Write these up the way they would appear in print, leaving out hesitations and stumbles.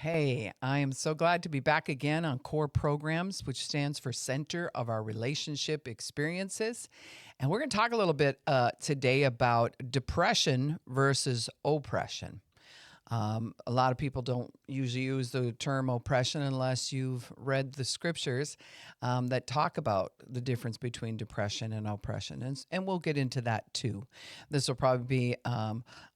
Hey, I am so glad to be back again on C.O.R.E programs, which stands for Center of Our Relationship Experiences. And we're going to talk a little bit today about depression versus oppression. A lot of people don't usually use the term oppression unless you've read the scriptures that talk about the difference between depression and oppression. And we'll get into that too. This will probably be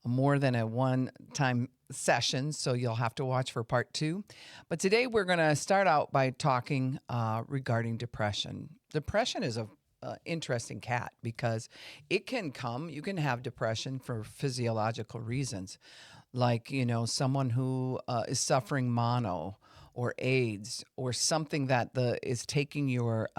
more than a one time session, so you'll have to watch for part two. But today we're going to start out by talking regarding depression. Depression is a interesting cat because it can come, you can have depression for physiological reasons, like someone who is suffering mono or AIDS or something that is taking your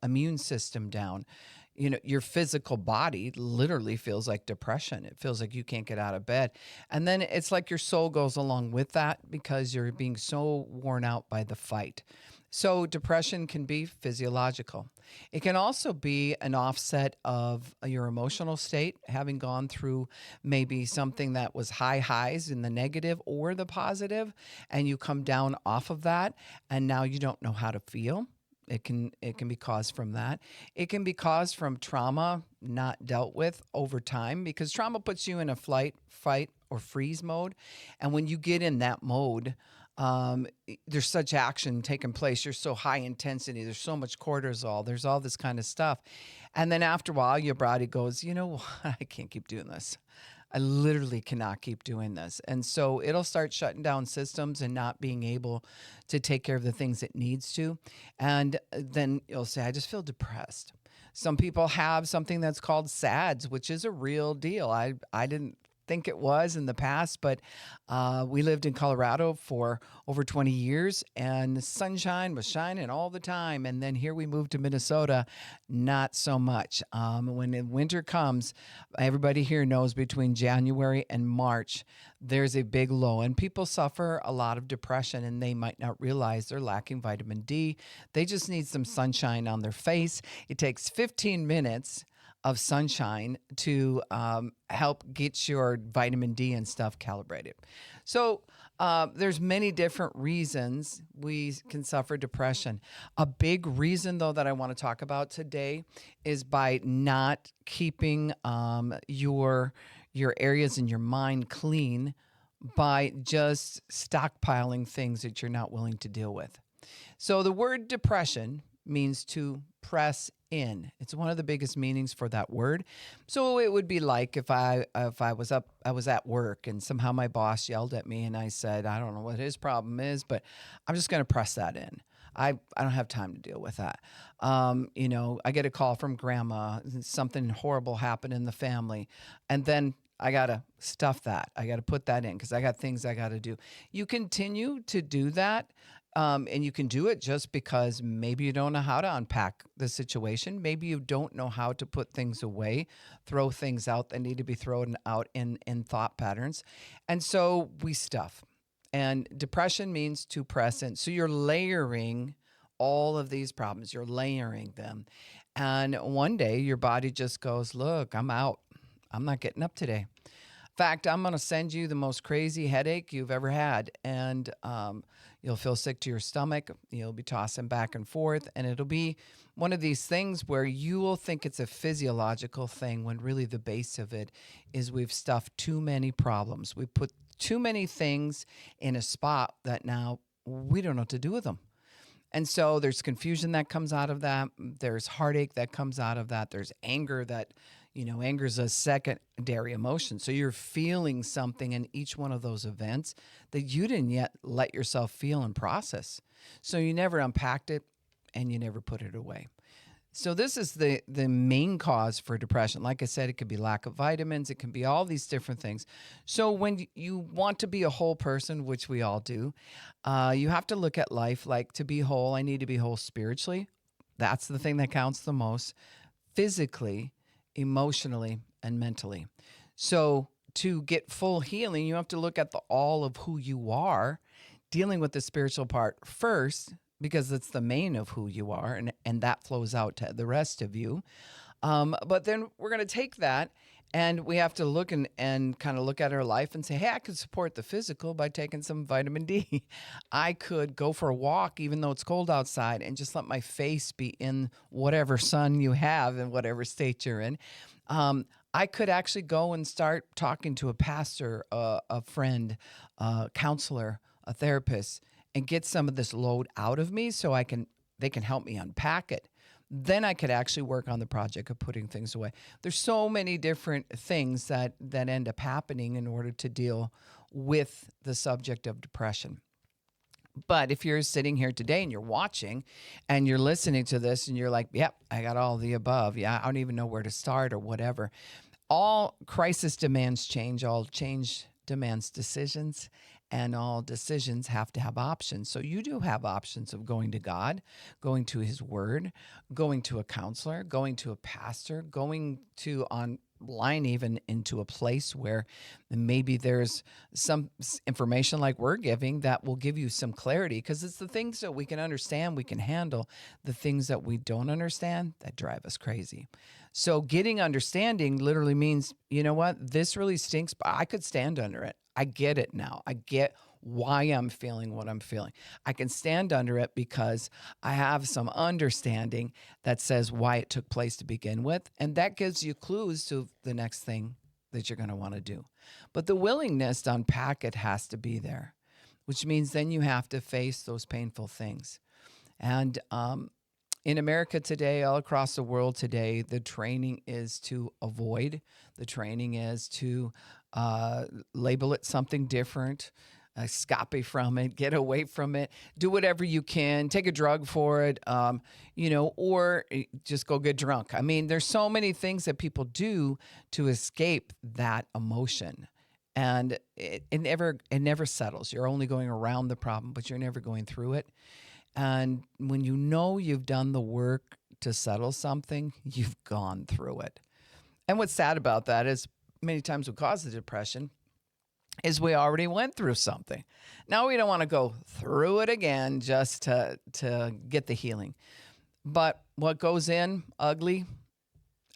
immune system down. Your physical body literally feels like depression. It feels like you can't get out of bed. And then it's like your soul goes along with that because you're being so worn out by the fight. So depression can be physiological. It can also be an offset of your emotional state, having gone through maybe something that was high highs in the negative or the positive, and you come down off of that, and now you don't know how to feel. It can be caused from that. It can be caused from trauma not dealt with over time, because trauma puts you in a flight, fight, or freeze mode. And when you get in that mode, there's such action taking place. You're so high intensity. There's so much cortisol. There's all this kind of stuff. And then after a while, your body goes, you know what? I can't keep doing this. I literally cannot keep doing this. And so it'll start shutting down systems and not being able to take care of the things it needs to. And then you'll say, I just feel depressed. Some people have something that's called SADS, which is a real deal. I didn't think it was in the past, but we lived in Colorado for over 20 years, and the sunshine was shining all the time. And then here we moved to Minnesota, not so much. When the winter comes, everybody here knows between January and March, there's a big low, and people suffer a lot of depression, and they might not realize they're lacking vitamin D. They just need some sunshine on their face. It takes 15 minutes of sunshine to help get your vitamin D and stuff calibrated. So there's many different reasons we can suffer depression. A big reason, though, that I want to talk about today is by not keeping your areas in your mind clean, by just stockpiling things that you're not willing to deal with. So the word depression means to press in. It's one of the biggest meanings for that word. So it would be like if I was at work and somehow my boss yelled at me and I said, I don't know what his problem is, but I'm just going to press that in. I don't have time to deal with that. I get a call from grandma, something horrible happened in the family, and then I got to stuff that. I got to put that in because I got things I got to do. You continue to do that. And you can do it just because maybe you don't know how to unpack the situation. Maybe you don't know how to put things away, throw things out that need to be thrown out in thought patterns. And so we stuff. And depression means to press in. So you're layering all of these problems. You're layering them. And one day your body just goes, look, I'm out. I'm not getting up today. In fact, I'm going to send you the most crazy headache you've ever had. And you'll feel sick to your stomach. You'll be tossing back and forth. And it'll be one of these things where you will think it's a physiological thing when really the base of it is we've stuffed too many problems. We put too many things in a spot that now we don't know what to do with them. And so there's confusion that comes out of that. There's heartache that comes out of that. There's anger that, anger is a secondary emotion. So you're feeling something in each one of those events that you didn't yet let yourself feel and process. So you never unpacked it and you never put it away. So this is the main cause for depression. Like I said, it could be lack of vitamins. It can be all these different things. So when you want to be a whole person, which we all do, you have to look at life like, to be whole, I need to be whole spiritually. That's the thing that counts the most. Physically, emotionally, and mentally. So to get full healing, you have to look at the all of who you are, dealing with the spiritual part first, because it's the main of who you are, and that flows out to the rest of you. But then we're going to take that And we have to look and kind of look at our life and say, hey, I could support the physical by taking some vitamin D. I could go for a walk, even though it's cold outside, and just let my face be in whatever sun you have in whatever state you're in. I could actually go and start talking to a pastor, a friend, a counselor, a therapist, and get some of this load out of me so they can help me unpack it. Then I could actually work on the project of putting things away. There's so many different things that end up happening in order to deal with the subject of depression. But if you're sitting here today and you're watching and you're listening to this and you're like, yep, I got all the above. Yeah, I don't even know where to start or whatever. All crisis demands change. All change demands decisions. And all decisions have to have options. So you do have options of going to God, going to his word, going to a counselor, going to a pastor, going to online even into a place where maybe there's some information like we're giving that will give you some clarity, because it's the things that we can understand, we can handle. The things that we don't understand, that drive us crazy. So getting understanding literally means, you know what, this really stinks, but I could stand under it. I get it now. I get why I'm feeling what I'm feeling. I can stand under it because I have some understanding that says why it took place to begin with. And that gives you clues to the next thing that you're going to want to do. But the willingness to unpack it has to be there, which means then you have to face those painful things. And in America today, all across the world today, the training is to avoid. The training is to label it something different, escape from it, get away from it, do whatever you can, take a drug for it, or just go get drunk. I mean, there's so many things that people do to escape that emotion. And it never settles. You're only going around the problem, but you're never going through it. And when you know you've done the work to settle something, you've gone through it. And what's sad about that is many times what causes depression is we already went through something. Now we don't want to go through it again just to get the healing. But what goes in ugly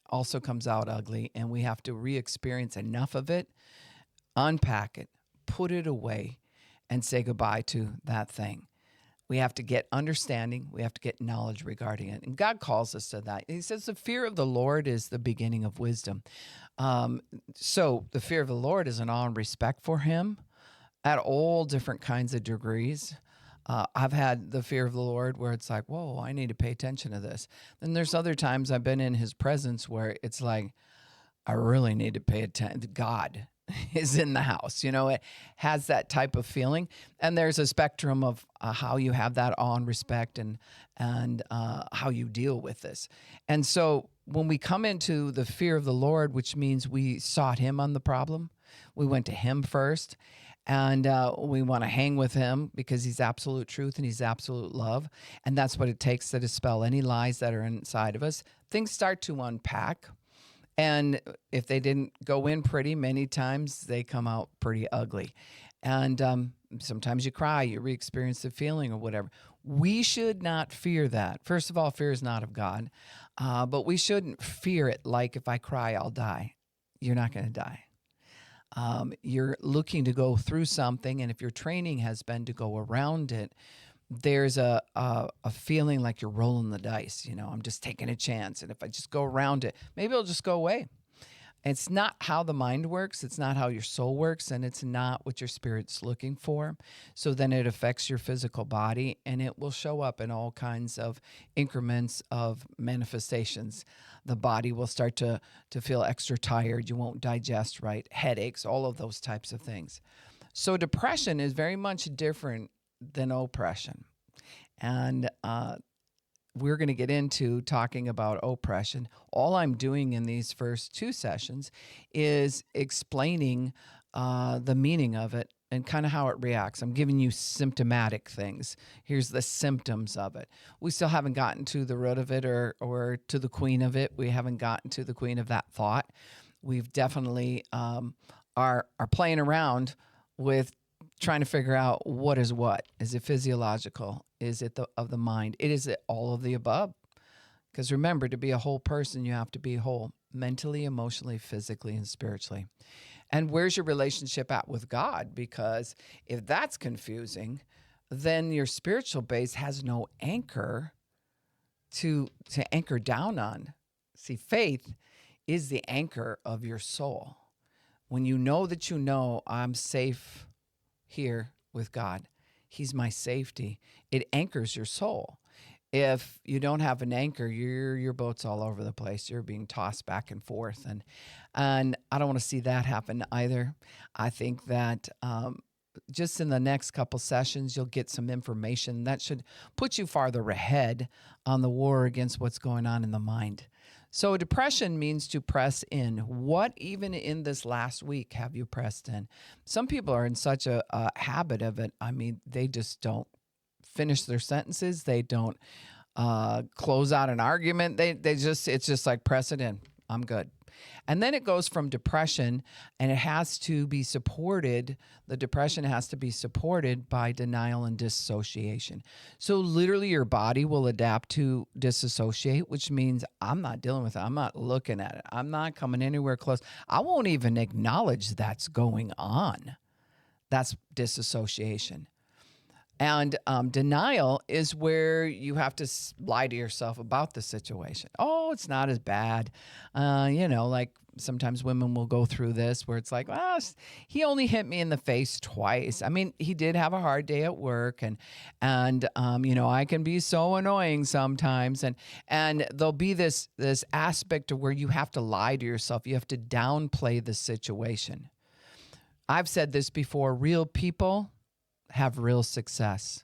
also comes out ugly, and we have to re-experience enough of it, unpack it, put it away, and say goodbye to that thing. We have to get understanding. We have to get knowledge regarding it. And God calls us to that. He says the fear of the Lord is the beginning of wisdom. So the fear of the Lord is an awe and respect for him at all different kinds of degrees. I've had the fear of the Lord where it's like, whoa, I need to pay attention to this. Then there's other times I've been in his presence where it's like, I really need to pay attention. God is in the house. It has that type of feeling. And there's a spectrum of how you have that awe and respect and how you deal with this. And so when we come into the fear of the Lord, which means we sought him on the problem, we went to him first, and we want to hang with him because he's absolute truth and he's absolute love. And that's what it takes to dispel any lies that are inside of us. Things start to unpack. And if they didn't go in pretty, many times they come out pretty ugly. And sometimes you cry, you re-experience the feeling or whatever. We should not fear that. First of all, fear is not of God. But we shouldn't fear it like if I cry, I'll die. You're not going to die. You're looking to go through something, and if your training has been to go around it, there's a feeling like you're rolling the dice. I'm just taking a chance. And if I just go around it, maybe it'll just go away. It's not how the mind works. It's not how your soul works. And it's not what your spirit's looking for. So then it affects your physical body, and it will show up in all kinds of increments of manifestations. The body will start to feel extra tired. You won't digest right, headaches, all of those types of things. So depression is very much different than oppression. And we're going to get into talking about oppression. All I'm doing in these first two sessions is explaining the meaning of it and kind of how it reacts. I'm giving you symptomatic things. Here's the symptoms of it. We still haven't gotten to the root of it or to the queen of it. We haven't gotten to the queen of that thought. We've definitely are playing around with trying to figure out what is what. Is it physiological? Is it of the mind? Is it all of the above? Because remember, to be a whole person, you have to be whole mentally, emotionally, physically, and spiritually. And where's your relationship at with God? Because if that's confusing, then your spiritual base has no anchor to anchor down on. See, faith is the anchor of your soul. When you know that you know I'm safe here with God, He's my safety, it anchors your soul. If you don't have an anchor, your boat's all over the place. You're being tossed back and forth, and I don't want to see that happen either. I think that just in the next couple sessions, you'll get some information that should put you farther ahead on the war against what's going on in the mind. So depression means to press in. What even in this last week have you pressed in? Some people are in such a habit of it. I mean, they just don't finish their sentences. They don't close out an argument. It's just like press it in. I'm good. And then it goes from depression, and it has to be supported. The depression has to be supported by denial and dissociation. So literally your body will adapt to disassociate, which means I'm not dealing with it. I'm not looking at it. I'm not coming anywhere close. I won't even acknowledge that's going on. That's disassociation. And denial is where you have to lie to yourself about the situation. Oh, it's not as bad. Like sometimes women will go through this where it's like, well, he only hit me in the face twice. I mean, he did have a hard day at work, and I can be so annoying sometimes. And there'll be this aspect of where you have to lie to yourself. You have to downplay the situation. I've said this before, real people have real success.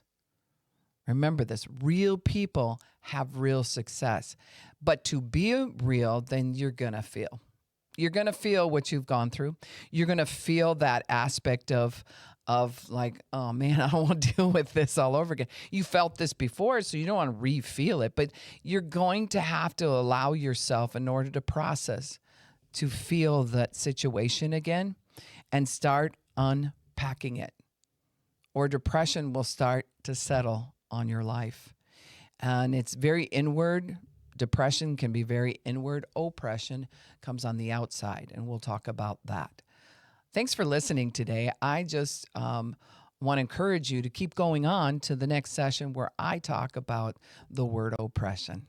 Remember this, real people have real success. But to be real, then you're going to feel. You're going to feel what you've gone through. You're going to feel that aspect of like, oh man, I don't want to deal with this all over again. You felt this before, so you don't want to re-feel it, but you're going to have to allow yourself, in order to process, to feel that situation again and start unpacking it. Or depression will start to settle on your life. And it's very inward. Depression can be very inward. Oppression comes on the outside, and we'll talk about that. Thanks for listening today. I just want to encourage you to keep going on to the next session where I talk about the word oppression.